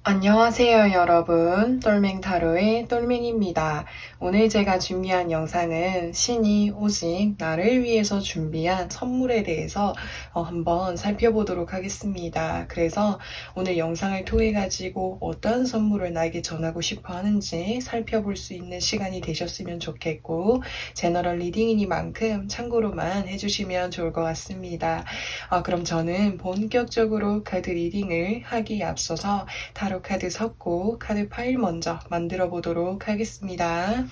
안녕하세요 여러분, 똘맹타로의 똘맹입니다. 오늘 제가 준비한 영상은 신이 오직 나를 위해서 준비한 선물에 대해서 한번 살펴보도록 하겠습니다. 그래서 오늘 영상을 통해 가지고 어떤 선물을 나에게 전하고 싶어 하는지 살펴볼 수 있는 시간이 되셨으면 좋겠고, 제너럴 리딩이니만큼 참고로만 해주시면 좋을 것 같습니다. 그럼 저는 본격적으로 카드 리딩을 하기에 앞서서 타로 카드 섞고 카드 파일 먼저 만들어 보도록 하겠습니다.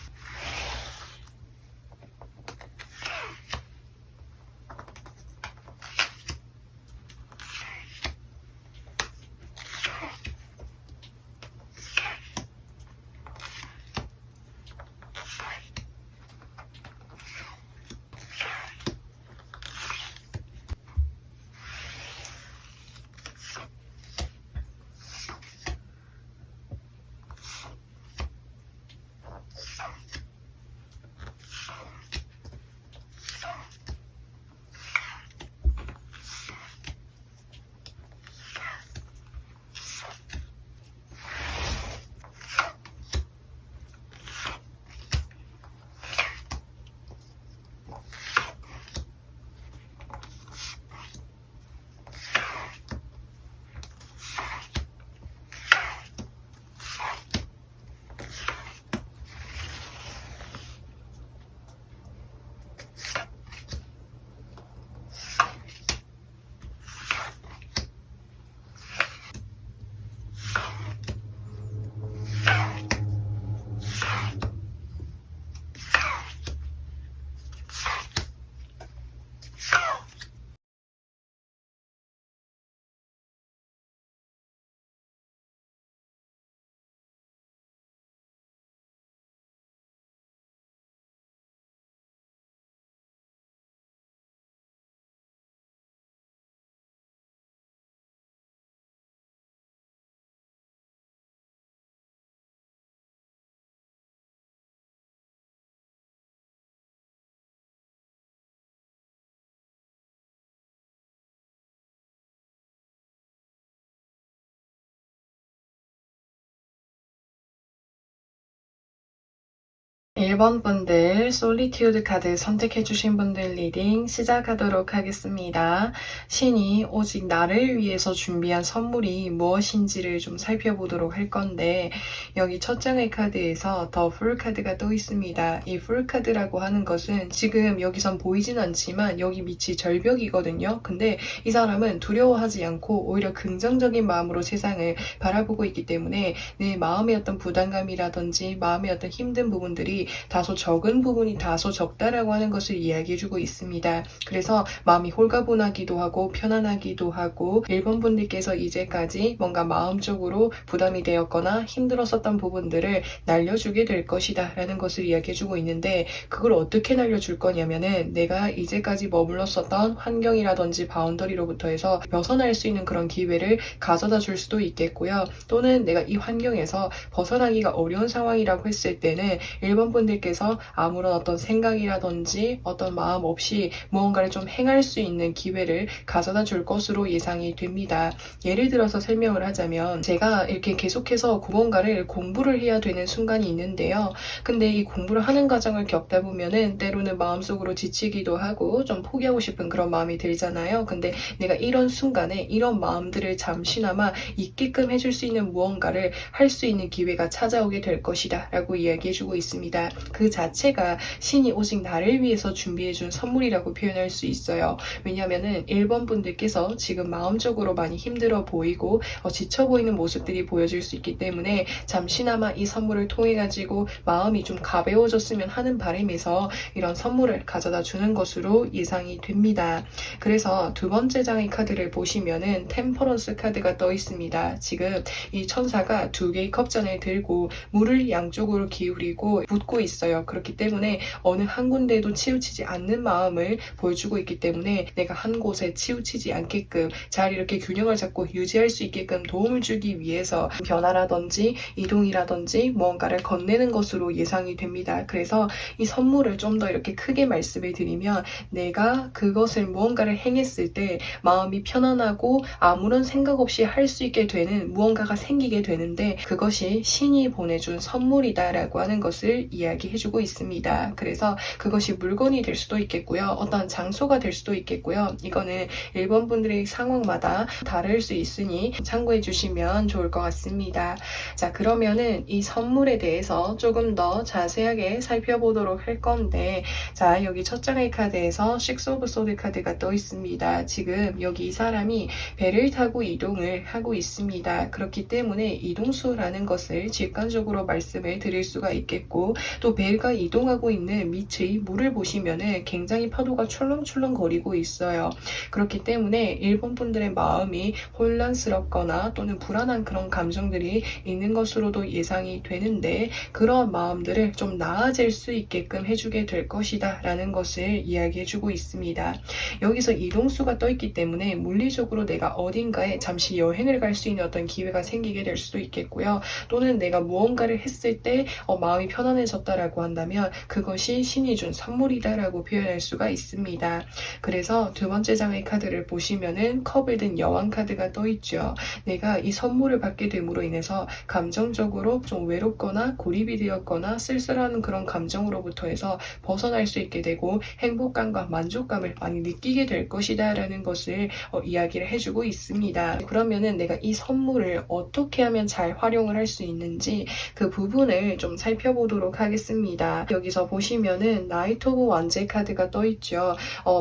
일 번 분들 솔리튜드 카드 선택해주신 분들 리딩 시작하도록 하겠습니다. 신이 오직 나를 위해서 준비한 선물이 무엇인지를 좀 살펴보도록 할 건데, 여기 첫 장의 카드에서 더 풀 카드가 떠 있습니다. 이 풀 카드라고 하는 것은 지금 여기선 보이진 않지만 여기 밑이 절벽이거든요. 근데 이 사람은 두려워하지 않고 오히려 긍정적인 마음으로 세상을 바라보고 있기 때문에 내 마음의 어떤 부담감이라든지 마음의 어떤 힘든 부분들이 다소 적은 부분이 다소 적다라고 하는 것을 이야기해주고 있습니다. 그래서 마음이 홀가분하기도 하고 편안하기도 하고, 1번 분들께서 이제까지 뭔가 마음적으로 부담이 되었거나 힘들었었던 부분들을 날려주게 될 것이다 라는 것을 이야기해주고 있는데, 그걸 어떻게 날려줄 거냐면은 내가 이제까지 머물렀었던 환경이라든지 바운더리로부터 해서 벗어날 수 있는 그런 기회를 가져다 줄 수도 있겠고요. 또는 내가 이 환경에서 벗어나기가 어려운 상황이라고 했을 때는 1번 분들께서 아무런 어떤 생각이라든지 어떤 마음 없이 무언가를 좀 행할 수 있는 기회를 가져다 줄 것으로 예상이 됩니다. 예를 들어서 설명을 하자면, 제가 이렇게 계속해서 무언가를 공부를 해야 되는 순간이 있는데요. 근데 이 공부를 하는 과정을 겪다 보면은 때로는 마음속으로 지치기도 하고 좀 포기하고 싶은 그런 마음이 들잖아요. 근데 내가 이런 순간에 이런 마음들을 잠시나마 있게끔 해줄 수 있는 무언가를 할 수 있는 기회가 찾아오게 될 것이다 라고 이야기해주고 있습니다. 그 자체가 신이 오직 나를 위해서 준비해준 선물이라고 표현할 수 있어요. 왜냐면은 1번 분들께서 지금 마음적으로 많이 힘들어 보이고 지쳐 보이는 모습들이 보여질 수 있기 때문에 잠시나마 이 선물을 통해 가지고 마음이 좀 가벼워졌으면 하는 바람에서 이런 선물을 가져다 주는 것으로 예상이 됩니다. 그래서 두 번째 장의 카드를 보시면은 템퍼런스 카드가 떠 있습니다. 지금 이 천사가 두 개의 컵잔을 들고 물을 양쪽으로 기울이고 붓고 있어요. 그렇기 때문에 어느 한 군데에도 치우치지 않는 마음을 보여주고 있기 때문에 내가 한 곳에 치우치지 않게끔 잘 이렇게 균형을 잡고 유지할 수 있게끔 도움을 주기 위해서 변화라든지 이동이라든지 무언가를 건네는 것으로 예상이 됩니다. 그래서 이 선물을 좀 더 이렇게 크게 말씀을 드리면 내가 그것을 무언가를 행했을 때 마음이 편안하고 아무런 생각 없이 할 수 있게 되는 무언가가 생기게 되는데 그것이 신이 보내준 선물이다라고 하는 것을 이야기해주고 있습니다. 그래서 그것이 물건이 될 수도 있겠고요. 어떤 장소가 될 수도 있겠고요. 이거는 일본 분들의 상황마다 다를 수 있으니 참고해 주시면 좋을 것 같습니다. 자, 그러면은 이 선물에 대해서 조금 더 자세하게 살펴보도록 할 건데, 자, 여기 첫 장의 카드에서 식스 오브 소드 카드가 떠 있습니다. 지금 여기 이 사람이 배를 타고 이동을 하고 있습니다. 그렇기 때문에 이동수라는 것을 직관적으로 말씀을 드릴 수가 있겠고, 또 배가 이동하고 있는 밑의 물을 보시면은 굉장히 파도가 출렁출렁 거리고 있어요. 그렇기 때문에 일본 분들의 마음이 혼란스럽거나 또는 불안한 그런 감정들이 있는 것으로도 예상이 되는데 그런 마음들을 좀 나아질 수 있게끔 해주게 될 것이다 라는 것을 이야기해주고 있습니다. 여기서 이동수가 떠있기 때문에 물리적으로 내가 어딘가에 잠시 여행을 갈 수 있는 어떤 기회가 생기게 될 수도 있겠고요. 또는 내가 무언가를 했을 때 마음이 편안해졌다라고 한다면 그것이 신이 준 선물이다라고 표현할 수가 있습니다. 그래서 두 번째 장의 카드를 보시면은 컵을 든 여왕 카드가 떠있죠. 내가 이 선물을 받게 됨으로 인해서 감정적으로 좀 외롭거나 고립이 되었거나 쓸쓸한 그런 감정으로부터 해서 벗어날 수 있게 되고 행복감과 만족감을 많이 느끼게 될 것이다 라는 것을 이야기를 해주고 있습니다. 그러면은 내가 이 선물을 어떻게 하면 잘 활용을 할 수 있는지 그 부분을 좀 살펴보도록 하겠습니다. 여기서 보시면은 나이트 오브 완제 카드가 떠있죠.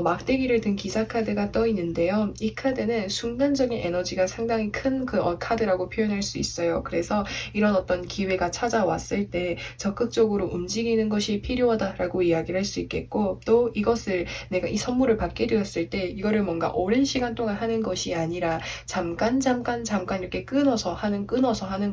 막대기를 든 기사 카드가 떠 있는데요. 이 카드는 순간적인 에너지가 상당히 큰 그 카드라고 표현할 수 있어요. 그래서 이런 어떤 기회가 찾아왔을 때 적극적으로 움직이는 것이 필요하다라고 이야기를 할 수 있겠고 또 이것을 내가 이 선물을 받게 되었을 때 이거를 뭔가 오랜 시간 동안 하는 것이 아니라 잠깐 이렇게 끊어서 하는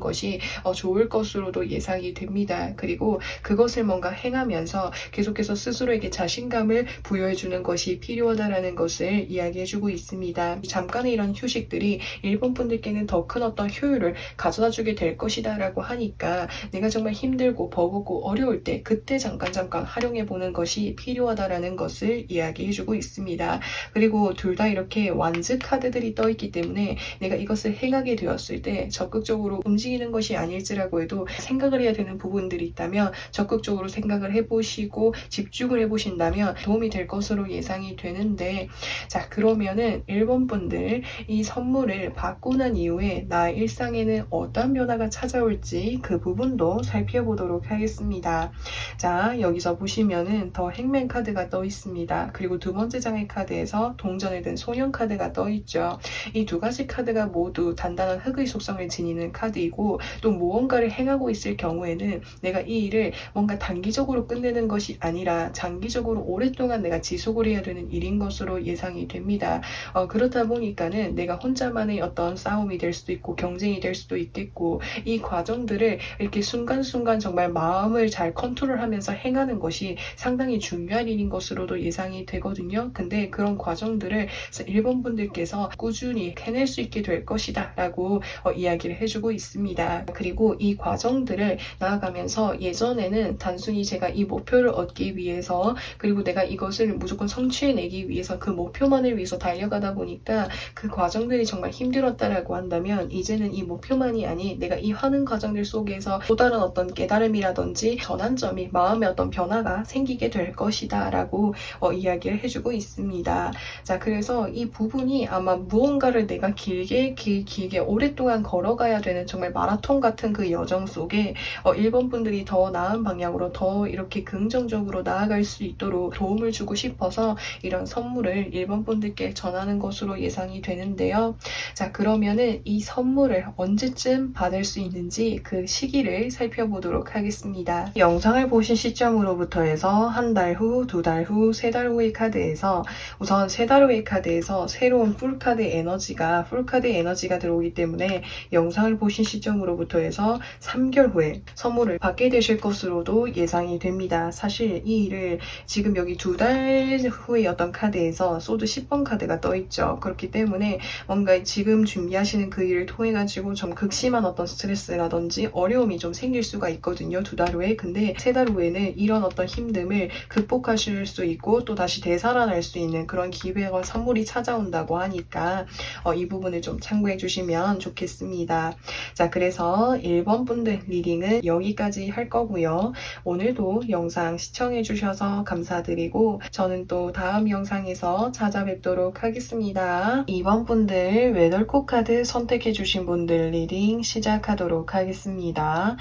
것이 좋을 것으로도 예상이 됩니다. 그리고 그것을 뭔가 행하면서 계속해서 스스로에게 자신감을 부여해주는 것이 필요하다라는 것을 이야기해주고 있습니다. 잠깐의 이런 휴식들이 일본 분들께는 더 큰 어떤 효율을 가져다주게 될 것이다 라고 하니까 내가 정말 힘들고 버겁고 어려울 때 그때 잠깐 활용해보는 것이 필요하다라는 것을 이야기해주고 있습니다. 그리고 둘 다 이렇게 완즈 카드들이 떠있기 때문에 내가 이것을 행하게 되었을 때 적극적으로 움직이는 것이 아닐지라고 해도 생각을 해야 되는 부분들이 있다면 적극적으로 생각을 해보시고 집중을 해보신다면 도움이 될 것으로 예상이 되는데 자 그러면은 일본 분들 이 선물을 받고 난 이후에 나의 일상에는 어떤 변화가 찾아올지 그 부분도 살펴보도록 하겠습니다. 자 여기서 보시면은 더 행맨 카드가 떠 있습니다. 그리고 두 번째 장의 카드에서 동전에 든 소년 카드가 떠 있죠. 이 두 가지 카드가 모두 단단한 흙의 속성을 지니는 카드이고 또 무언가를 행하고 있을 경우에는 내가 이 일을 뭔가 단기적으로 끝내는 것이 아니라 장기적으로 오랫동안 내가 지속을 해야 되는 일인 것으로 예상이 됩니다. 그렇다 보니까는 내가 혼자만의 어떤 싸움이 될 수도 있고 경쟁이 될 수도 있겠고 이 과정들을 이렇게 순간순간 정말 마음을 잘 컨트롤하면서 행하는 것이 상당히 중요한 일인 것으로도 예상이 되거든요. 근데 그런 과정들을 일본 분들께서 꾸준히 해낼 수 있게 될 것이다 라고 이야기를 해주고 있습니다. 그리고 이 과정들을 나아가면서 예전에는 단순히 제가 이 목표를 얻기 위해서 그리고 내가 이것을 무조건 성취해내기 위해서 그 목표만을 위해서 달려가다 보니까 그 과정들이 정말 힘들었다라고 한다면 이제는 이 목표만이 아닌 내가 이 하는 과정들 속에서 또 다른 어떤 깨달음이라든지 전환점이 마음의 어떤 변화가 생기게 될 것이다 라고 이야기를 해주고 있습니다. 자 그래서 이 부분이 아마 무언가를 내가 길게 오랫동안 걸어가야 되는 정말 마라톤 같은 그 여정 속에 일본 분들이 더 나은 방향으로 더 이렇게 긍정적으로 나아갈 수 있도록 도움을 주고 싶어서 이런 선물을 일본 분들께 전하는 것으로 예상이 되는데요. 자 그러면은 이 선물을 언제쯤 받을 수 있는지 그 시기를 살펴보도록 하겠습니다. 영상을 보신 시점으로부터 해서 한 달 후, 두 달 후, 세 달 후의 카드에서 우선 세 달 후의 카드에서 새로운 풀카드 에너지가 들어오기 때문에 영상을 보신 시점으로부터 해서 3개월 후에 선물을 받게 되실 것으로 것으로도 예상이 됩니다. 사실 이 일을 지금 여기 2달 후의 어떤 카드에서 소드 10번 카드가 떠있죠. 그렇기 때문에 뭔가 지금 준비하시는 그 일을 통해 가지고 좀 극심한 어떤 스트레스라든지 어려움이 좀 생길 수가 있거든요. 2달 후에. 근데 3달 후에는 이런 어떤 힘듦을 극복하실 수 있고 또 다시 되살아날 수 있는 그런 기회와 선물이 찾아온다고 하니까 이 부분을 좀 참고해 주시면 좋겠습니다. 자, 그래서 1번 분들 리딩은 여기까지 할 거고요. 오늘도 영상 시청해 주셔서 감사드리고 저는 또 다음 영상에서 찾아뵙도록 하겠습니다. 2번 분들 웨덜코 카드 선택해 주신 분들 리딩 시작하도록 하겠습니다.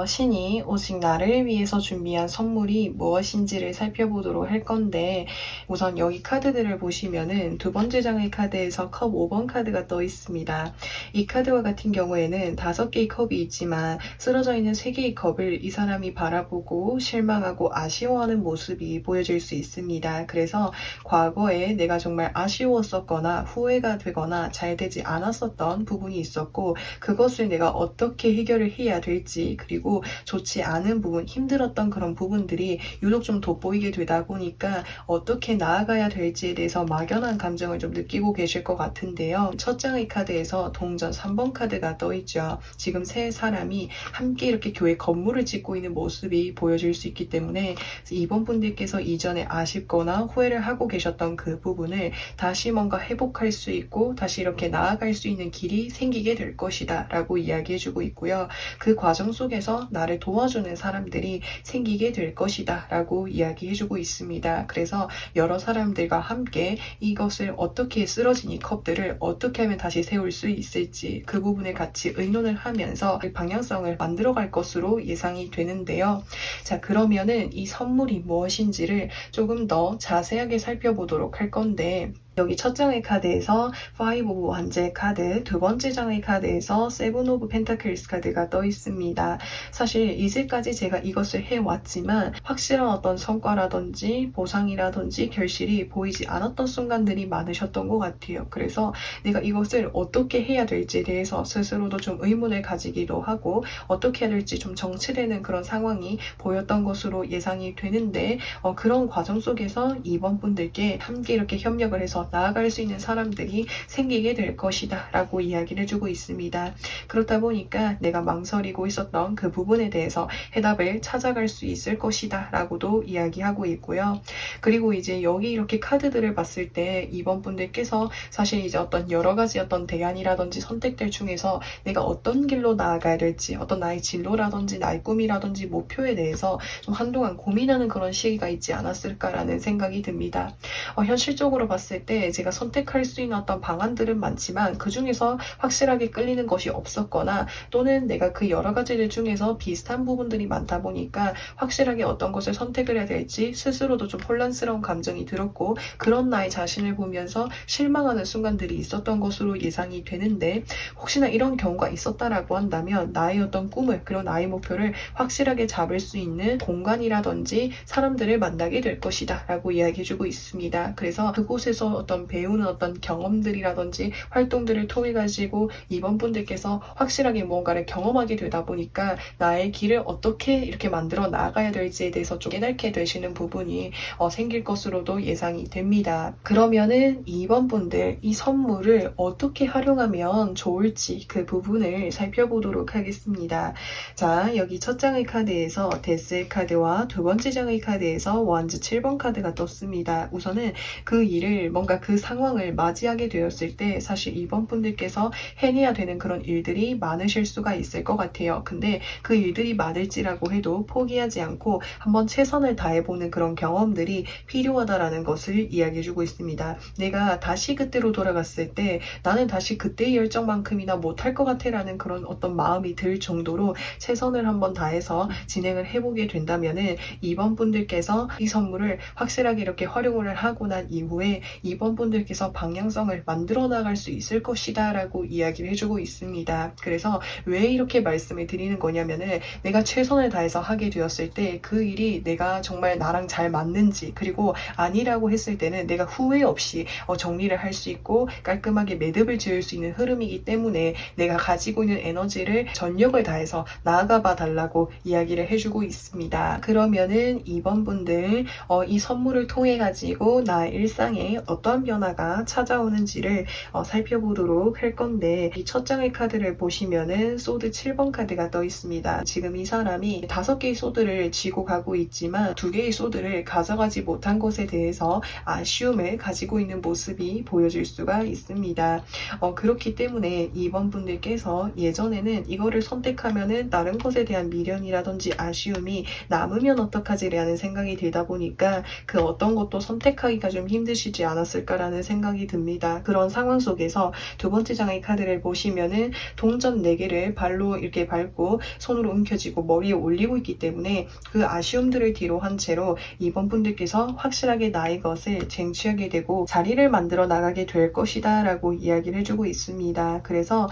신이 오직 나를 위해서 준비한 선물이 무엇인지를 살펴보도록 할 건데 우선 여기 카드들을 보시면은 2번째 장의 카드에서 컵 5번 카드가 떠 있습니다. 이 카드와 같은 경우에는 5개의 컵이 있지만 쓰러져 있는 3개의 컵을 이 사람이 바라보고 실망하고 아쉬워하는 모습이 보여질 수 있습니다. 그래서 과거에 내가 정말 아쉬웠었거나 후회가 되거나 잘 되지 않았었던 부분이 있었고 그것을 내가 어떻게 해결을 해야 될지 그리고 좋지 않은 부분, 힘들었던 그런 부분들이 유독 좀 돋보이게 되다 보니까 어떻게 나아가야 될지에 대해서 막연한 감정을 좀 느끼고 계실 것 같은데요. 첫 장의 카드에서 동전 3번 카드가 떠있죠. 지금 세 사람이 함께 이렇게 교회 건물을 짓고 있는 모습이 보여질 수 있기 때문에 2번 분들께서 이전에 아쉽거나 후회를 하고 계셨던 그 부분을 다시 뭔가 회복할 수 있고 다시 이렇게 나아갈 수 있는 길이 생기게 될 것이다 라고 이야기해주고 있고요. 그 과정 속에서 나를 도와주는 사람들이 생기게 될 것이다 라고 이야기해주고 있습니다. 그래서 여러 사람들과 함께 이것을 어떻게 쓰러진 이 컵들을 어떻게 하면 다시 세울 수 있을지 그 부분을 같이 의논을 하면서 방향성을 만들어갈 것으로 예상이 되는데요. 자, 그러면은 이 선물이 무엇인지를 조금 더 자세하게 살펴보도록 할 건데 여기 첫 장의 카드에서 5 오브 완제 카드, 2번째 장의 카드에서 7 오브 펜타클스 카드가 떠 있습니다. 사실 이제까지 제가 이것을 해왔지만 확실한 어떤 성과라든지 보상이라든지 결실이 보이지 않았던 순간들이 많으셨던 것 같아요. 그래서 내가 이것을 어떻게 해야 될지에 대해서 스스로도 좀 의문을 가지기도 하고 어떻게 해야 될지 좀 정체되는 그런 상황이 보였던 것으로 예상이 되는데 그런 과정 속에서 2번 분들께 함께 이렇게 협력을 해서 나아갈 수 있는 사람들이 생기게 될 것이다 라고 이야기를 해주고 있습니다. 그렇다 보니까 내가 망설이고 있었던 그 부분에 대해서 해답을 찾아갈 수 있을 것이다 라고도 이야기하고 있고요. 그리고 이제 여기 이렇게 카드들을 봤을 때 2번 분들께서 사실 이제 어떤 여러 가지 어떤 대안이라든지 선택들 중에서 내가 어떤 길로 나아가야 될지 어떤 나의 진로라든지 나의 꿈이라든지 목표에 대해서 좀 한동안 고민하는 그런 시기가 있지 않았을까라는 생각이 듭니다. 현실적으로 봤을 때 제가 선택할 수 있는 어떤 방안들은 많지만 그 중에서 확실하게 끌리는 것이 없었거나 또는 내가 그 여러 가지들 중에서 비슷한 부분들이 많다 보니까 확실하게 어떤 것을 선택을 해야 될지 스스로도 좀 혼란스러운 감정이 들었고 그런 나의 자신을 보면서 실망하는 순간들이 있었던 것으로 예상이 되는데 혹시나 이런 경우가 있었다라고 한다면 나의 어떤 꿈을 그리고 나의 목표를 확실하게 잡을 수 있는 공간이라든지 사람들을 만나게 될 것이다 라고 이야기해주고 있습니다. 그래서 그곳에서 어떤 배우는 어떤 경험들이라든지 활동들을 통해 가지고 이번 분들께서 확실하게 무언가를 경험하게 되다 보니까 나의 길을 어떻게 이렇게 만들어 나가야 될지에 대해서 좀 깨닫게 되시는 부분이 생길 것으로도 예상이 됩니다. 그러면은 2번 분들 이 선물을 어떻게 활용하면 좋을지 그 부분을 살펴보도록 하겠습니다. 자, 여기 첫 장의 카드에서 데스의 카드와 2번째 장의 카드에서 원즈 7번 카드가 떴습니다. 우선은 그 일을 뭔가 그 상황을 맞이하게 되었을 때 사실 이번 분들께서 해내야 되는 그런 일들이 많으실 수가 있을 것 같아요. 근데 그 일들이 많을지라고 해도 포기하지 않고 한번 최선을 다해보는 그런 경험들이 필요하다라는 것을 이야기해주고 있습니다. 내가 다시 그때로 돌아갔을 때 나는 다시 그때의 열정만큼이나 못할 것 같아 라는 그런 어떤 마음이 들 정도로 최선을 한번 다해서 진행을 해보게 된다면은 이번 분들께서 이 선물을 확실하게 이렇게 활용을 하고 난 이후에 이번 2번 분들께서 방향성을 만들어 나갈 수 있을 것이다 라고 이야기를 해주고 있습니다. 그래서 왜 이렇게 말씀을 드리는 거냐면은 내가 최선을 다해서 하게 되었을 때 그 일이 내가 정말 나랑 잘 맞는지, 그리고 아니라고 했을 때는 내가 후회 없이 정리를 할 수 있고 깔끔하게 매듭을 지을 수 있는 흐름이기 때문에 내가 가지고 있는 에너지를 전력을 다해서 나아가 봐 달라고 이야기를 해주고 있습니다. 그러면은 2번 분들 이 선물을 통해 가지고 나의 일상에 어떤 변화가 찾아오는지를 살펴보도록 할 건데, 이 첫 장의 카드를 보시면은 소드 7번 카드가 떠 있습니다. 지금 이 사람이 5개의 소드를 쥐고 가고 있지만 2개의 소드를 가져가지 못한 것에 대해서 아쉬움을 가지고 있는 모습이 보여질 수가 있습니다. 그렇기 때문에 2번 분들께서 예전에는 이거를 선택하면은 다른 것에 대한 미련이라든지 아쉬움이 남으면 어떡하지 라는 생각이 들다 보니까 그 어떤 것도 선택하기가 좀 힘드시지 않았을까라는 생각이 듭니다. 그런 상황 속에서 두 번째 장의 카드를 보시면은 동전 4개를 발로 이렇게 밟고 손으로 움켜쥐고 머리에 올리고 있기 때문에 그 아쉬움들을 뒤로 한 채로 2번 분들께서 확실하게 나의 것을 쟁취하게 되고 자리를 만들어 나가게 될 것이다 라고 이야기를 해주고 있습니다. 그래서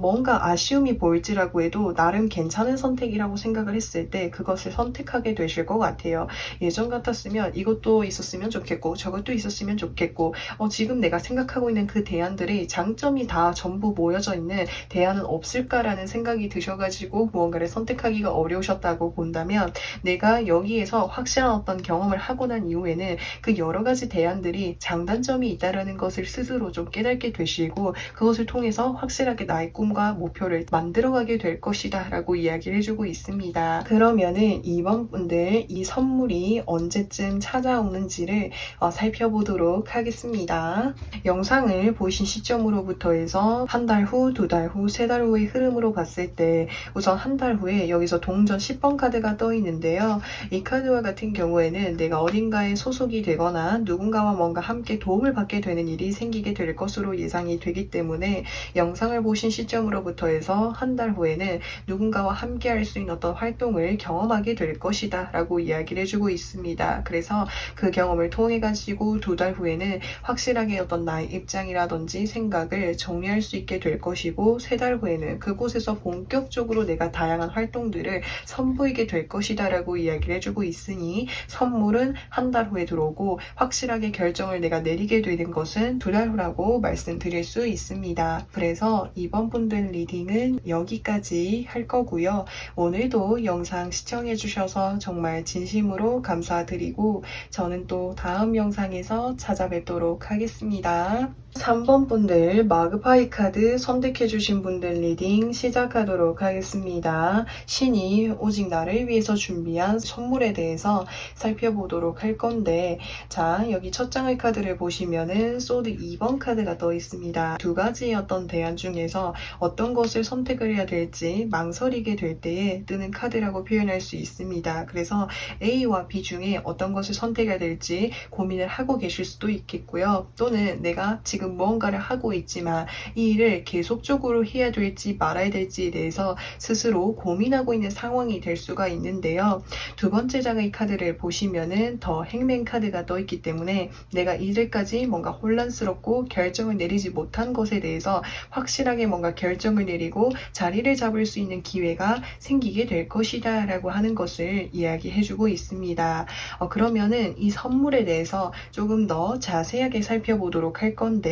뭔가 아쉬움이 보일지라고 해도 나름 괜찮은 선택이라고 생각을 했을 때 그것을 선택하게 되실 것 같아요. 예전 같았으면 이것도 있었으면 좋겠고 저것도 있었으면 좋겠고 지금 내가 생각하고 있는 그 대안들이 장점이 다 전부 모여져 있는 대안은 없을까라는 생각이 드셔가지고 무언가를 선택하기가 어려우셨다고 본다면, 내가 여기에서 확실한 어떤 경험을 하고 난 이후에는 그 여러 가지 대안들이 장단점이 있다라는 것을 스스로 좀 깨닫게 되시고 그것을 통해서 확실하게 나의 꿈과 목표를 만들어가게 될 것이다 라고 이야기를 해주고 있습니다. 그러면은 2번 분들 이 선물이 언제쯤 찾아오는지를 살펴보도록 하겠습니다. 영상을 보신 시점으로부터 해서 한 달 후, 2달 후, 3달 후의 흐름으로 봤을 때 우선 한 달 후에 여기서 동전 10번 카드가 떠 있는데요. 이 카드와 같은 경우에는 내가 어딘가에 소속이 되거나 누군가와 뭔가 함께 도움을 받게 되는 일이 생기게 될 것으로 예상이 되기 때문에 영상을 보신 시점으로부터 해서 한 달 후에는 누군가와 함께 할 수 있는 어떤 활동을 경험하게 될 것이다 라고 이야기를 해주고 있습니다. 그래서 그 경험을 통해 가지고 2달 후에는 확실하게 어떤 나의 입장이라든지 생각을 정리할 수 있게 될 것이고, 3달 후에는 그곳에서 본격적으로 내가 다양한 활동들을 선보이게 될 것이다 라고 이야기를 해주고 있으니 선물은 한 달 후에 들어오고 확실하게 결정을 내가 내리게 되는 것은 2달 후라고 말씀드릴 수 있습니다. 그래서 이번 분들 리딩은 여기까지 할 거고요. 오늘도 영상 시청해 주셔서 정말 진심으로 감사드리고 저는 또 다음 영상에서 찾아뵙도록 하겠습니다. 3번 분들 마그파이 카드 선택해주신 분들 리딩 시작하도록 하겠습니다. 신이 오직 나를 위해서 준비한 선물에 대해서 살펴보도록 할 건데, 자, 여기 첫 장의 카드를 보시면은 소드 2번 카드가 떠 있습니다. 두 가지의 어떤 대안 중에서 어떤 것을 선택을 해야 될지 망설이게 될 때에 뜨는 카드라고 표현할 수 있습니다. 그래서 A와 B 중에 어떤 것을 선택해야 될지 고민을 하고 계실 수도 있겠고요. 또는 내가 지금 무언가를 하고 있지만 이 일을 계속적으로 해야 될지 말아야 될지에 대해서 스스로 고민하고 있는 상황이 될 수가 있는데요. 두 번째 장의 카드를 보시면은 더 행맨 카드가 떠 있기 때문에 내가 이제까지 뭔가 혼란스럽고 결정을 내리지 못한 것에 대해서 확실하게 뭔가 결정을 내리고 자리를 잡을 수 있는 기회가 생기게 될 것이다 라고 하는 것을 이야기해주고 있습니다. 그러면은 이 선물에 대해서 조금 더 자세하게 살펴보도록 할 건데,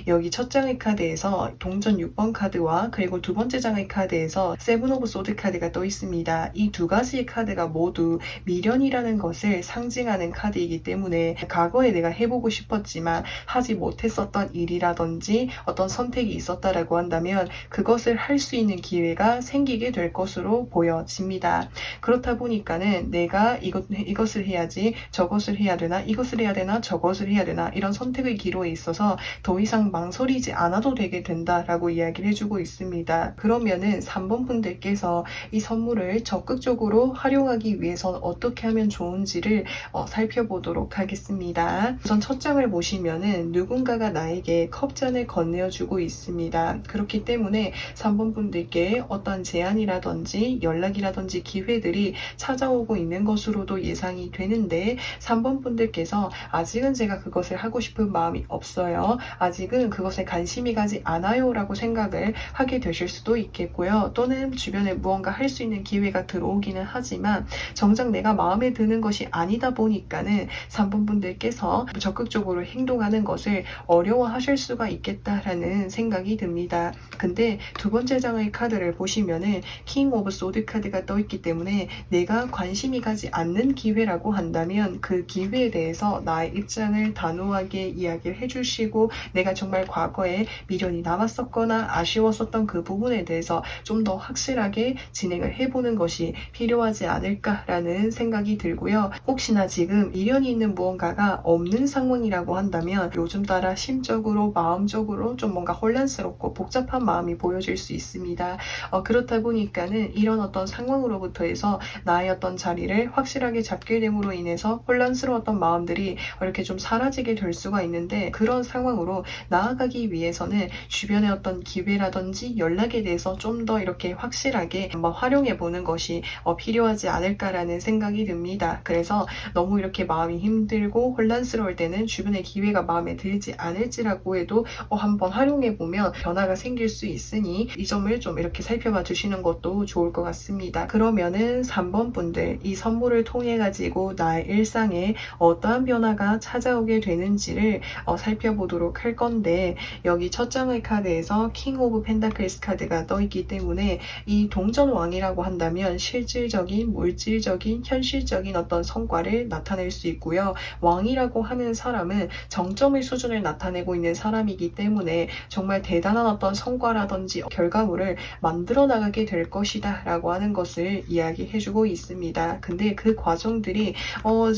여기 첫 장의 카드에서 동전 6번 카드와 그리고 두 번째 장의 카드에서 세븐 오브 소드 카드가 떠 있습니다. 이 두 가지의 카드가 모두 미련이라는 것을 상징하는 카드이기 때문에 과거에 내가 해보고 싶었지만 하지 못했었던 일이라든지 어떤 선택이 있었다라고 한다면 그것을 할 수 있는 기회가 생기게 될 것으로 보여집니다. 그렇다 보니까는 내가 이것을 해야지, 저것을 해야 되나, 이것을 해야 되나, 저것을 해야 되나, 이런 선택의 기로에 있어서 더 이상 망설이지 않아도 되게 된다라고 이야기를 해주고 있습니다. 그러면은 3번 분들께서 이 선물을 적극적으로 활용하기 위해선 어떻게 하면 좋은지를 살펴보도록 하겠습니다. 우선 첫 장을 보시면은 누군가가 나에게 컵잔을 건네어주고 있습니다. 그렇기 때문에 3번 분들께 어떤 제안이라든지 연락이라든지 기회들이 찾아오고 있는 것으로도 예상이 되는데 3번 분들께서 아직은 제가 그것을 하고 싶은 마음이 없어요. 아직은 그것에 관심이 가지 않아요 라고 생각을 하게 되실 수도 있겠고요. 또는 주변에 무언가 할 수 있는 기회가 들어오기는 하지만 정작 내가 마음에 드는 것이 아니다 보니까는 3번 분들께서 적극적으로 행동하는 것을 어려워하실 수가 있겠다라는 생각이 듭니다. 근데 두 번째 장의 카드를 보시면은 킹 오브 소드 카드가 떠있기 때문에 내가 관심이 가지 않는 기회라고 한다면 그 기회에 대해서 나의 입장을 단호하게 이야기를 해주시고 내가 정말 과거에 미련이 남았었거나 아쉬웠었던 그 부분에 대해서 좀 더 확실하게 진행을 해보는 것이 필요하지 않을까라는 생각이 들고요. 혹시나 지금 미련이 있는 무언가가 없는 상황이라고 한다면 요즘 따라 심적으로 마음적으로 좀 뭔가 혼란스럽고 복잡한 마음이 보여질 수 있습니다. 그렇다 보니까는 이런 어떤 상황으로부터 해서 나의 어떤 자리를 확실하게 잡게 됨으로 인해서 혼란스러웠던 마음들이 이렇게 좀 사라지게 될 수가 있는데 그런 상황으로 나아가기 위해서는 주변의 어떤 기회라든지 연락에 대해서 좀 더 이렇게 확실하게 한번 활용해 보는 것이 필요하지 않을까라는 생각이 듭니다. 그래서 너무 이렇게 마음이 힘들고 혼란스러울 때는 주변의 기회가 마음에 들지 않을지라고 해도 한번 활용해 보면 변화가 생길 수 있으니 이 점을 좀 이렇게 살펴봐 주시는 것도 좋을 것 같습니다. 그러면은 3번 분들 이 선물을 통해 가지고 나의 일상에 어떠한 변화가 찾아오게 되는지를 살펴보도록 할 건데 여기 첫 장의 카드에서 킹 오브 펜타클스 카드가 떠있기 때문에 이 동전왕이라고 한다면 실질적인 물질적인 현실적인 어떤 성과를 나타낼 수 있고요. 왕이라고 하는 사람은 정점의 수준을 나타내고 있는 사람이기 때문에 정말 대단한 어떤 성과라든지 결과물을 만들어 나가게 될 것이다 라고 하는 것을 이야기해주고 있습니다. 근데 그 과정들이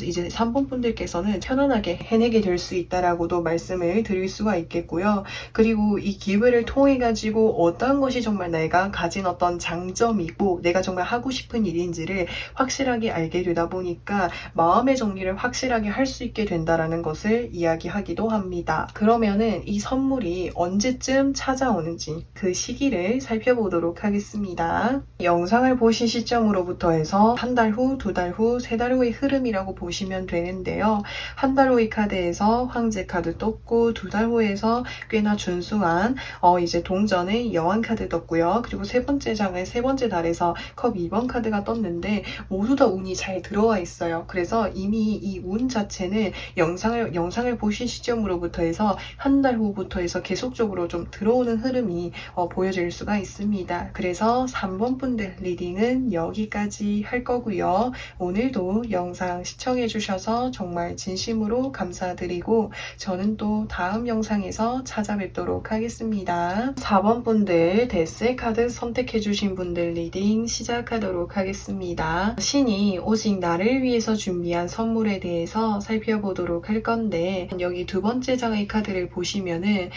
이제 3번 분들께서는 편안하게 해내게 될 수 있다라고도 말씀을 드릴 수가 있겠고요. 그리고 이 기회를 통해 가지고 어떤 것이 정말 내가 가진 어떤 장점이고 내가 정말 하고 싶은 일인지를 확실하게 알게 되다 보니까 마음의 정리를 확실하게 할 수 있게 된다라는 것을 이야기하기도 합니다. 그러면은 이 선물이 언제쯤 찾아오는지 그 시기를 살펴보도록 하겠습니다. 영상을 보신 시점으로부터 해서 한 달 후, 두 달 후, 세 달 후의 흐름이라고 보시면 되는데요. 한 달 후의 카드에서 황제 카드 떴고 두 달 후에서 꽤나 준수한 이제 동전의 여왕 카드 떴고요. 그리고 세 번째 장의 세 번째 달에서 컵 2번 카드가 떴는데 모두 다 운이 잘 들어와 있어요. 그래서 이미 이 운 자체는 영상을 보신 시점으로부터 해서 한 달 후부터 해서 계속적으로 좀 들어오는 흐름이 보여질 수가 있습니다. 그래서 3번 분들 리딩은 여기까지 할 거고요. 오늘도 영상 시청해 주셔서 정말 진심으로 감사드리고 저는 또 다음 영상에서 찾아뵙도록 하겠습니다. 4번 분들 데스 카드 선택해 주신 분들 리딩 시작하도록 하겠습니다. 신이 오직 나를 위해서 준비한 선물에 대해서 살펴보도록 할 건데 여기 두 번째 장의 카드를 보시면은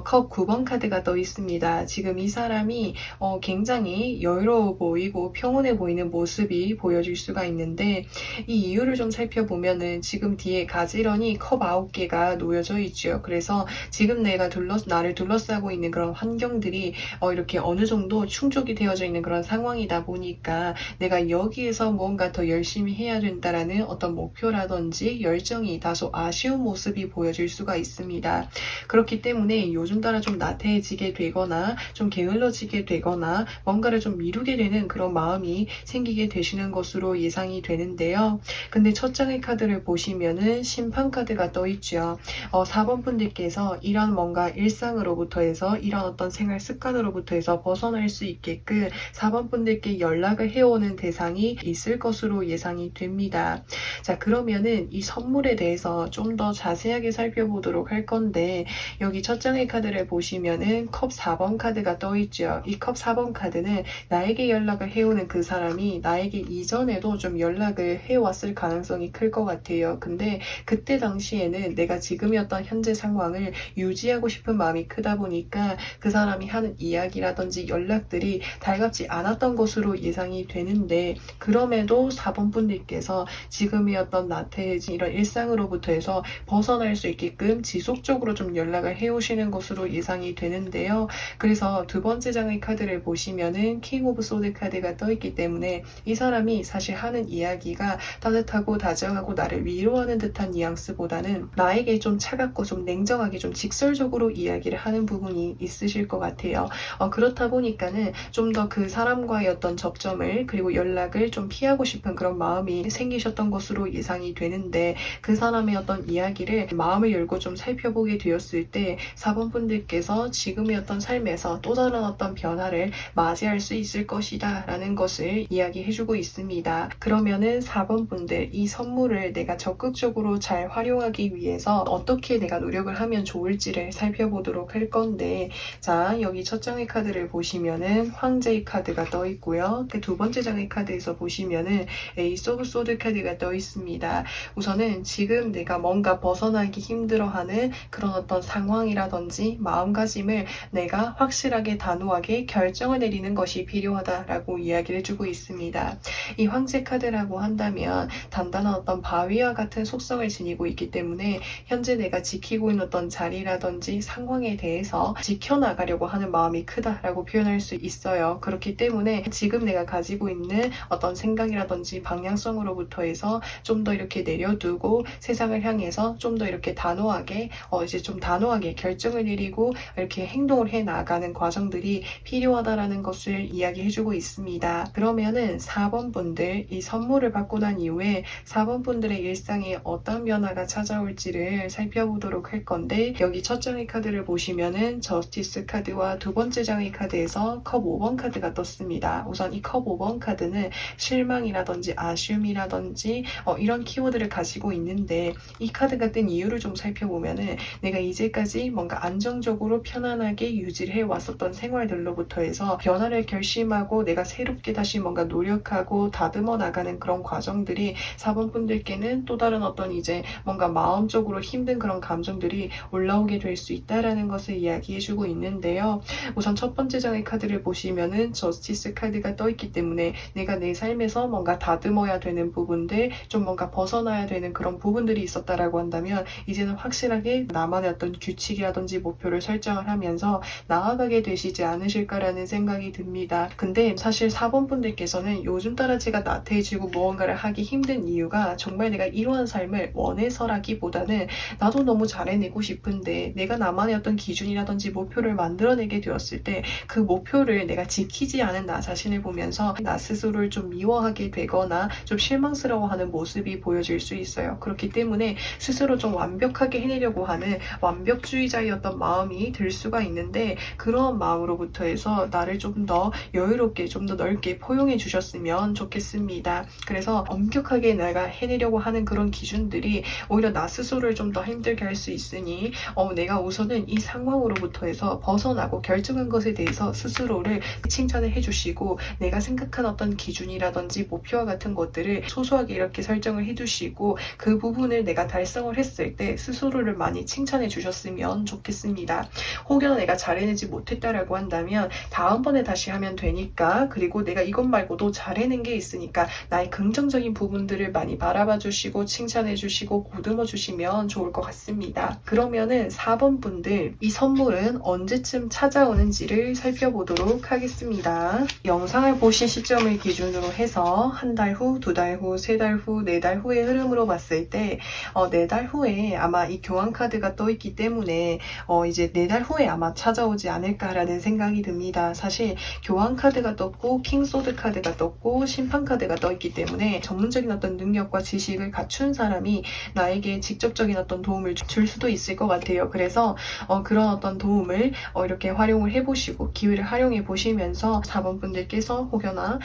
컵 9번 카드가 떠 있습니다. 지금 이 사람이 굉장히 여유로워 보이고 평온해 보이는 모습이 보여질 수가 있는데 이 이유를 좀 살펴보면은 지금 뒤에 가지런히 컵 9개가 놓여져 있죠. 그래서 지금 나를 둘러싸고 있는 그런 환경들이 이렇게 어느 정도 충족이 되어져 있는 그런 상황이다 보니까 내가 여기에서 뭔가 더 열심히 해야 된다라는 어떤 목표라든지 열정이 다소 아쉬운 모습이 보여질 수가 있습니다. 그렇기 때문에 요즘 따라 좀 나태해지게 되거나 좀 게을러지게 되거나 뭔가를 좀 미루게 되는 그런 마음이 생기게 되시는 것으로 예상이 되는데요. 근데 첫 장의 카드를 보시면은 심판 카드가 떠 있죠. 4번 분들께서 이런 뭔가 일상으로부터 해서 이런 어떤 생활 습관으로부터 해서 벗어날 수 있게끔 4번 분들께 연락을 해오는 대상이 있을 것으로 예상이 됩니다. 자, 그러면은 이 선물에 대해서 좀 더 자세하게 살펴보도록 할 건데 여기 첫 장의 카드를 보시면은 컵 4번 카드가 떠 있죠. 이 컵 4번 카드는 나에게 연락을 해오는 그 사람이 나에게 이전에도 좀 연락을 해왔을 가능성이 클 것 같아요. 근데 그때 당시에는 내가 지금의 어떤 현재 상황을 관계성을 유지하고 싶은 마음이 크다 보니까 그 사람이 하는 이야기라든지 연락들이 달갑지 않았던 것으로 예상이 되는데, 그럼에도 4번 분들께서 지금의 어떤 나태해진 이런 일상으로부터 해서 벗어날 수 있게끔 지속적으로 좀 연락을 해오시는 것으로 예상이 되는데요. 그래서 두 번째 장의 카드를 보시면은 킹 오브 소드 카드가 떠있기 때문에 이 사람이 사실 하는 이야기가 따뜻하고 다정하고 나를 위로하는 듯한 뉘앙스보다는 나에게 좀 차갑고 좀 냉정하게 좀 직설적으로 이야기를 하는 부분이 있으실 것 같아요. 그렇다 보니까는 좀 더 그 사람과의 어떤 접점을 그리고 연락을 좀 피하고 싶은 그런 마음이 생기셨던 것으로 예상이 되는데, 그 사람의 어떤 이야기를 마음을 열고 좀 살펴보게 되었을 때 4번 분들께서 지금의 어떤 삶에서 또 다른 어떤 변화를 맞이할 수 있을 것이다 라는 것을 이야기해주고 있습니다. 그러면은 4번 분들, 이 선물을 내가 적극적으로 잘 활용하기 위해서 어떻게 내가 노력을 하면 좋을지를 살펴보도록 할 건데, 자, 여기 첫 장의 카드를 보시면은 황제의 카드가 떠 있고요. 그 두 번째 장의 카드에서 보시면은 에이스 오브 소드 카드가 떠 있습니다. 우선은 지금 내가 뭔가 벗어나기 힘들어하는 그런 어떤 상황이라든지 마음가짐을 내가 확실하게 단호하게 결정을 내리는 것이 필요하다라고 이야기를 해주고 있습니다. 이 황제 카드라고 한다면 단단한 어떤 바위와 같은 속성을 지니고 있기 때문에 현재 내가 지키고 있는 어떤 자리라든지 상황에 대해서 지켜나가려고 하는 마음이 크다라고 표현할 수 있어요. 그렇기 때문에 지금 내가 가지고 있는 어떤 생각이라든지 방향성으로부터 해서 좀 더 이렇게 내려두고 세상을 향해서 좀 더 이렇게 단호하게 이제 좀 단호하게 결정을 내리고 이렇게 행동을 해 나가는 과정들이 필요하다라는 것을 이야기해주고 있습니다. 그러면은 4번 분들, 이 선물을 받고 난 이후에 4번 분들의 일상에 어떤 변화가 찾아올지를 살펴보도록 할 건데, 여기 첫 장의 카드를 보시면은 저스티스 카드와 두 번째 장의 카드에서 컵 5번 카드가 떴습니다. 우선 이 컵 5번 카드는 실망이라든지 아쉬움이라든지 이런 키워드를 가지고 있는데, 이 카드가 뜬 이유를 좀 살펴보면은 내가 이제까지 뭔가 안정적으로 편안하게 유지를 해왔었던 생활들로부터 해서 변화를 결심하고 내가 새롭게 다시 뭔가 노력하고 다듬어 나가는 그런 과정들이 4번 분들께는 또 다른 어떤 이제 뭔가 마음적으로 힘든 그런 감정들이 올라오게 될 수 있다라는 것을 이야기해주고 있는데요. 우선 첫 번째 장의 카드를 보시면은 저스티스 카드가 떠있기 때문에 내가 내 삶에서 뭔가 다듬어야 되는 부분들, 좀 뭔가 벗어나야 되는 그런 부분들이 있었다라고 한다면 이제는 확실하게 나만의 어떤 규칙이라든지 목표를 설정을 하면서 나아가게 되시지 않으실까라는 생각이 듭니다. 근데 사실 4번 분들께서는 요즘 따라 제가 나태해지고 무언가를 하기 힘든 이유가 정말 내가 이러한 삶을 원해서라기보다는 나도 너무 잘해내고 싶은데 내가 나만의 어떤 기준이라든지 목표를 만들어내게 되었을 때 그 목표를 내가 지키지 않은 나 자신을 보면서 나 스스로를 좀 미워하게 되거나 좀 실망스러워하는 모습이 보여질 수 있어요. 그렇기 때문에 스스로 좀 완벽하게 해내려고 하는 완벽주의자의 어떤 마음이 들 수가 있는데, 그런 마음으로부터 해서 나를 좀 더 여유롭게 좀 더 넓게 포용해 주셨으면 좋겠습니다. 그래서 엄격하게 내가 해내려고 하는 그런 기준들이 오히려 나 스스로를 좀 더 힘들게 할 수 있으니 내가 우선은 이 상황으로부터 해서 벗어나고 결정한 것에 대해서 스스로를 칭찬을 해주시고 내가 생각한 어떤 기준이라든지 목표와 같은 것들을 소소하게 이렇게 설정을 해두시고 그 부분을 내가 달성을 했을 때 스스로를 많이 칭찬해 주셨으면 좋겠습니다. 혹여나 내가 잘해내지 못했다라고 한다면 다음번에 다시 하면 되니까, 그리고 내가 이것 말고도 잘해낸 게 있으니까 나의 긍정적인 부분들을 많이 바라봐 주시고 칭찬해 주시고 보듬어 주시면 좋을 것 같습니다. 그러면은 4번 분들, 이 선물은 언제쯤 찾아오는지를 살펴보도록 하겠습니다. 영상을 보신 시점을 기준으로 해서 한 달 후, 두 달 후, 세 달 후, 네 달 후의 흐름으로 봤을 때 4달 후에 아마 이 교환 카드가 떠 있기 때문에 이제 4달 후에 아마 찾아오지 않을까라는 생각이 듭니다. 사실 교환 카드가 떴고 킹소드 카드가 떴고 심판 카드가 떠 있기 때문에 전문적인 어떤 능력과 지식을 갖춘 사람이 나에게 직접적인 어떤 도움을 줄 수도 있을 것 같아요. 그래서 그런 어떤 도움을 이렇게 활용을 해보시고 기회를 활용해 보시면서 4번 분들께서 혹여나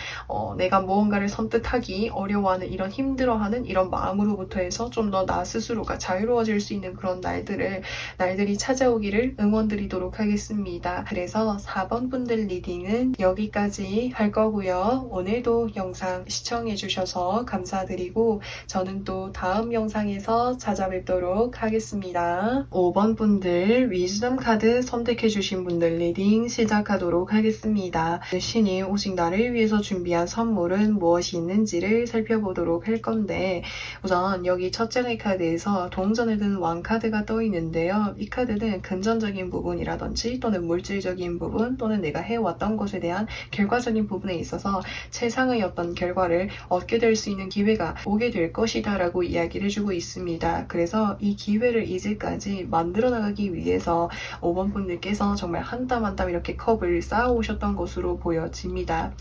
내가 무언가를 선뜻하기 어려워하는 이런 힘들어하는 이런 마음으로부터 해서 좀 더 나 스스로가 자유로워질 수 있는 그런 날들이 찾아오기를 응원드리도록 하겠습니다. 그래서 4번 분들 리딩은 여기까지 할 거고요. 오늘도 영상 시청해 주셔서 감사드리고 저는 또 다음 영상에서 찾아뵙도록 하겠습니다. 5번 분들 위즈덤 카드 선택해주신 분들 리딩 시작하도록 하겠습니다. 신이 오직 나를 위해서 준비한 선물은 무엇이 있는지를 살펴보도록 할 건데, 우선 여기 첫 장의 카드에서 동전을 든 왕 카드가 떠 있는데요. 이 카드는 금전적인 부분이라든지 또는 물질적인 부분 또는 내가 해왔던 것에 대한 결과적인 부분에 있어서 최상의 어떤 결과를 얻게 될 수 있는 기회가 오게 될 것이다 라고 이야기를 해주고 있습니다. 그래서 이 기회를 이제까지 만들어 나가기 위해서 5번 분들께서 정말 한 땀 한 땀 이렇게 컵을 쌓아 오셨던 것으로 보여집니다.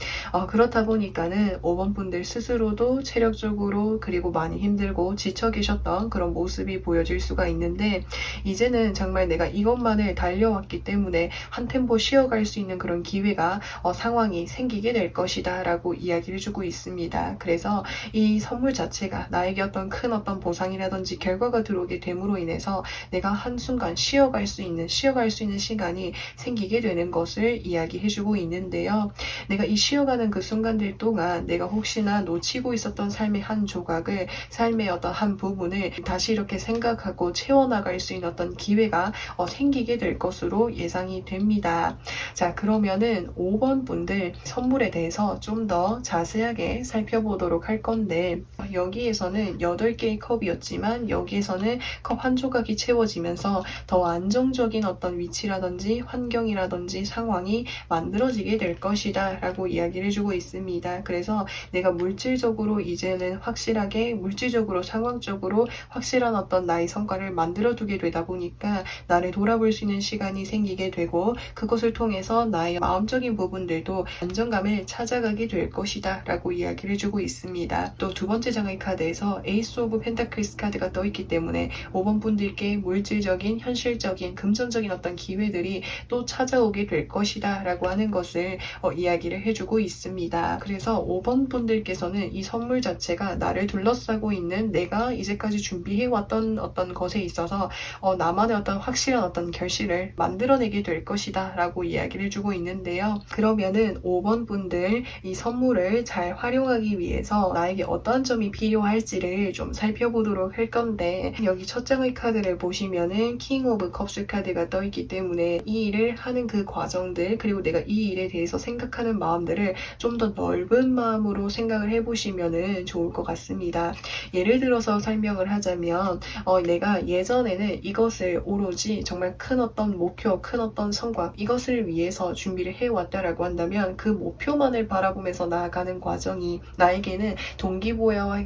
그렇다 보니까는 5번 분들 스스로도 체력적으로 그리고 많이 힘들고 지쳐 계셨던 그런 모습이 보여질 수가 있는데, 이제는 정말 내가 이것만을 달려왔기 때문에 한 템포 쉬어갈 수 있는 그런 기회가 상황이 생기게 될 것이다 라고 이야기를 해주고 있습니다. 그래서 이 선물 자체가 나에게 어떤 큰 어떤 보상이라든지 결과가 들어오게 됨으로 인해서 내가 한순간 쉬어갈 수 있는 시간이 생기게 되는 것을 이야기해주고 있는데요. 내가 이 쉬어가는 그 순간들 동안 내가 혹시나 놓치고 있었던 삶의 한 조각을, 삶의 어떤 한 부분을 다시 이렇게 생각하고 채워나갈 수 있는 어떤 기회가 생기게 될 것으로 예상이 됩니다. 자, 그러면은 5번 분들 선물에 대해서 좀 더 자세하게 살펴보도록 할 건데, 여기에서는 8개의 컵이었지만 여기에서는 컵 한 조각이 채워지면서 더 안정적인 어떤 위치라든지 환경이라든지 상황이 만들어지게 될 것이다 라고 이야기를 해주고 있습니다. 그래서 내가 물질적으로 이제는 확실하게 물질적으로 상황적으로 확실한 어떤 나의 성과를 만들어 두게 되다 보니까 나를 돌아볼 수 있는 시간이 생기게 되고, 그것을 통해서 나의 마음적인 부분들도 안정감을 찾아가게 될 것이다 라고 이야기를 해주고 있습니다. 또 두 번째 장의 카드에서 에이스 오브 펜타클스 카드가 떠있기 때문에 5번 분들께 물질적인 현실적인 금전적인 어떤 기회들이 또 찾아오게 될 것이다 라고 하는 것을 이야기를 해주고 있습니다. 그래서 5번 분들께서는 이 선물 자체가 나를 둘러싸고 있는 내가 이제까지 준비해왔던 어떤 것에 있어서 나만의 어떤 확실한 어떤 결실을 만들어내게 될 것이다 라고 이야기를 해주고 있는데요. 그러면은 5번 분들 이 선물을 잘 활용하기 위해서 나에게 어떠한 점이 필요할지를 좀 살펴보도록 할 건데, 여기 첫 장의 카드를 보시면은 킹 오브 컵스 카드가 떠있기 때문에 이 일을 하는 그 과정들, 그리고 내가 이 일에 대해서 생각하는 마음들을 좀 더 넓은 마음으로 생각을 해보시면은 좋을 것 같습니다. 예를 들어서 설명을 하자면 내가 예전에는 이것을 오로지 정말 큰 어떤 목표, 큰 어떤 성과, 이것을 위해서 준비를 해왔다라고 한다면 그 목표만을 바라보면서 나아가는 과정이 나에게는 동기부여와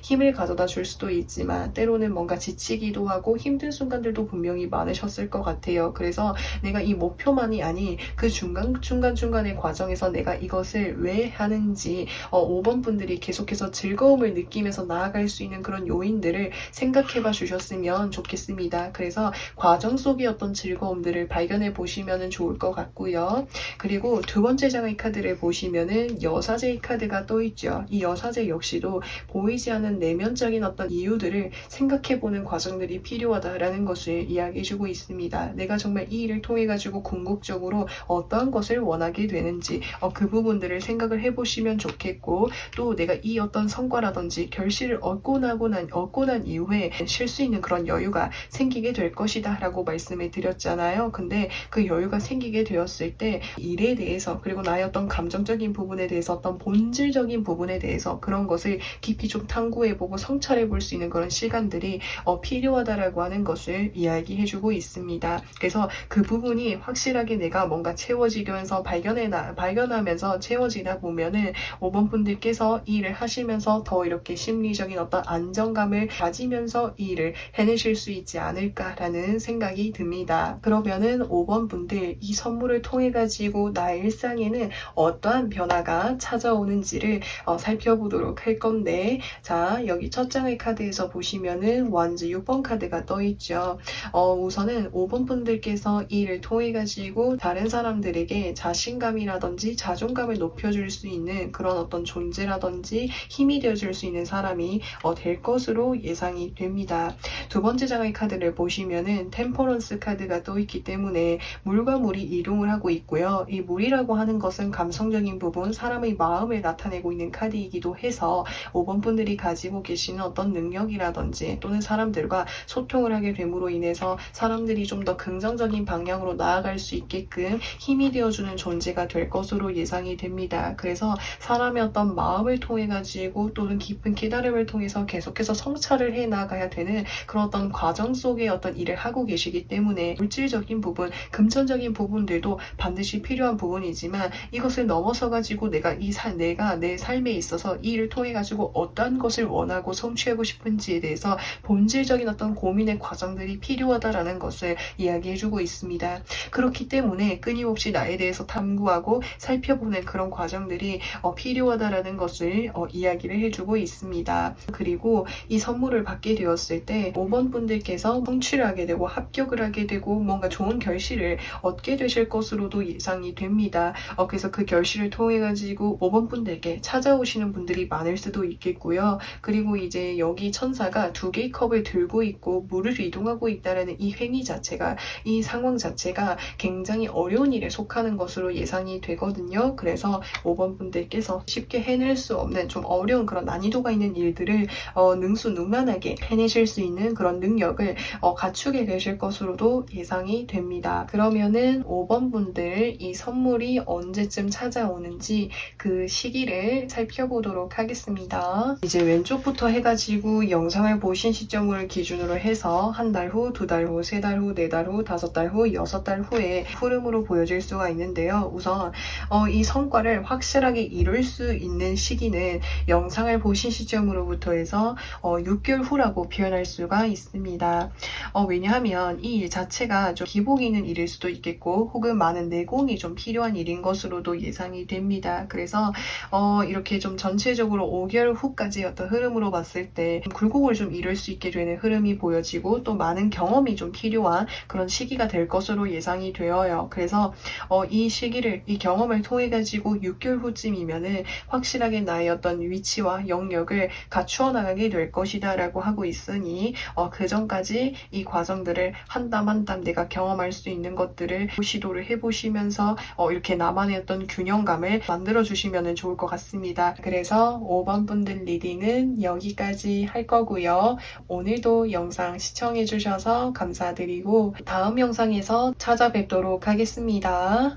힘을 가져다 줄 수도 있지만, 때로는 뭔가 지치기도 하고 힘든 순간들도 분명히 많으셨을 것 같아요. 그래서 내가 이 목표만이 아닌 그 중간중간의 과정에서 내가 이것을 왜 하는지 5번 분들이 계속해서 즐거움을 느끼면서 나아갈 수 있는 그런 요인들을 생각해봐 주셨으면 좋겠습니다. 그래서 과정 속의 어떤 즐거움들을 발견해 보시면 좋을 것 같고요. 그리고 두 번째 장의 카드를 보시면은 여사제의 카드가 또 있죠. 이 여사제 역시도 보이지 않는 내면적인 어떤 이유들을 생각해보는 과정들이 필요하다라는 것을 이야기해주고 있습니다. 내가 정말 이 일을 통해 가지고 궁극적으로 어떠한 것을 원하게 되는지 그 부분들을 생각을 해보시면 좋겠고, 또 내가 이 어떤 성과라든지 결실을 얻고 난 이후에 쉴 수 있는 그런 여유가 생기게 될 것이다 라고 말씀을 드렸잖아요. 근데 그 여유가 생기게 되었을 때 일에 대해서, 그리고 나의 어떤 감정적인 부분에 대해서, 어떤 본질적인 부분에 대해서 그런 것을 깊이 좀 탐구해보고 성찰해 볼 수 있는 그런 시간들이 필요하다라고 하는 것을 이야기해주고 있습니다. 그래서 그 부분이 확실하게 내가 뭔가 채워지면서 발견하면서 채워지다 보면은 5번 분들께서 이 일을 하시면서 더 이렇게 심리적인 어떤 안정감을 가지면서 이 일을 해내실 수 있지 않을까라는 생각이 듭니다. 그러면은 5번 분들 이 선물을 통해 가지고 나의 일상에는 어떠한 변화가 찾아오는지를 살펴보도록 할 건데, 자, 여기 첫 장의 카드에서 보시면은 원즈 6번 카드가 떠있죠. 우선은 5번 분들께서 이 일을 통해 가지고 다른 사람들에게 자신감이라든지 자존감을 높여줄 수 있는 그런 어떤 존재라든지 힘이 되어줄 수 있는 사람이 될 것으로 예상이 됩니다. 두 번째 장의 카드를 보시면은 템퍼런스 카드가 떠있기 때문에 물과 물이 이동을 하고 있고요. 이 물이라고 하는 것은 감성적인 부분, 사람의 마음을 나타내고 있는 카드이기도 해서 5번 분들이 가지고 계시는 어떤 능력이라든지 또는 사람들과 소통을 하게 됨으로 인해서 사람들이 좀 더 긍정적인 방향으로 나아갈 수 있게끔 힘이 되어주는 존재가 될 것으로 예상이 됩니다. 그래서 사람의 어떤 마음을 통해 가지고 또는 깊은 깨달음을 통해서 계속해서 성찰을 해 나가야 되는 그런 어떤 과정 속의 어떤 일을 하고 계시기 때문에 물질적인 부분, 금전적인 부분들도 반드시 필요한 부분이지만 이것을 넘어서 가지고 내가 내 삶에 있어서 이 일을 통해 가지고 어떠한 것을 원하고 성취하고 싶은지에 대해서 본질적인 어떤 고민의 과정들이 필요하다라는 것을 이야기해주고 있습니다. 그렇기 때문에 끊임없이 나에 대해서 탐구하고 살펴보는 그런 과정들이 필요하다라는 것을 이야기를 해주고 있습니다. 그리고 이 선물을 받게 되었을 때 5번 분들께서 성취를 하게 되고 합격을 하게 되고 뭔가 좋은 결실을 얻게 되실 것으로도 예상이 됩니다. 그래서 그 결실을 통해 가지고 5번 분들께 찾아오시는 분들이 많을 수도 있겠고요. 그리고 이제 여기 천사가 2개의 컵을 들고 있고 물을 이동하고 있다라는 이 행위 자체가, 이 상황 자체가 굉장히 어려운 일에 속하는 것으로 예상이 되거든요. 그래서 5번 분들께서 쉽게 해낼 수 없는 좀 어려운 그런 난이도가 있는 일들을 능수능란하게 해내실 수 있는 그런 능력을 갖추게 되실 것으로도 예상이 됩니다. 그러면은 5번 분들 이 선물이 언제쯤 찾아오는지 그 시기를 살펴보도록 하겠습니다. 이제 왼쪽부터 해가지고 영상을 보신 시점을 기준으로 해서 한 달 후, 2달 후, 3달 후, 4달 후, 5달 후, 6달 후에 흐름으로 보여질 수가 있는데요. 우선 이 성과를 확실하게 이룰 수 있는 시기는 영상을 보신 시점으로부터 해서 6개월 후라고 표현할 수가 있습니다. 왜냐하면 이 일 자체가 좀 기복이 있는 일일 수도 있겠고 혹은 많은 내공이 좀 필요한 일인 것으로도 예상이 됩니다. 그래서 이렇게 좀 전체적으로 5개월 후까지 어떤 흐름으로 봤을 때 굴곡을 좀 이룰 수 있게 되는 흐름이 보여지고 또 많은 경험이 좀 필요한 그런 시기가 될 것으로 예상이 되어요. 그래서 이 경험을 통해 가지고 6개월 후쯤이면은 확실하게 나의 어떤 위치와 영역을 갖추어 나가게 될 것이다 라고 하고 있으니 그 전까지 이 과정들을 한 땀 한 땀 내가 경험할 수 있는 것들을 시도를 해보시면서 이렇게 나만의 어떤 균형감을 만들어 주시면 좋을 것 같습니다. 그래서 5번 분들 리딩은 여기까지 할 거고요. 오늘도 영상 시청해 주셔서 감사드리고 다음 영상에서 찾아뵙도록 하겠습니다.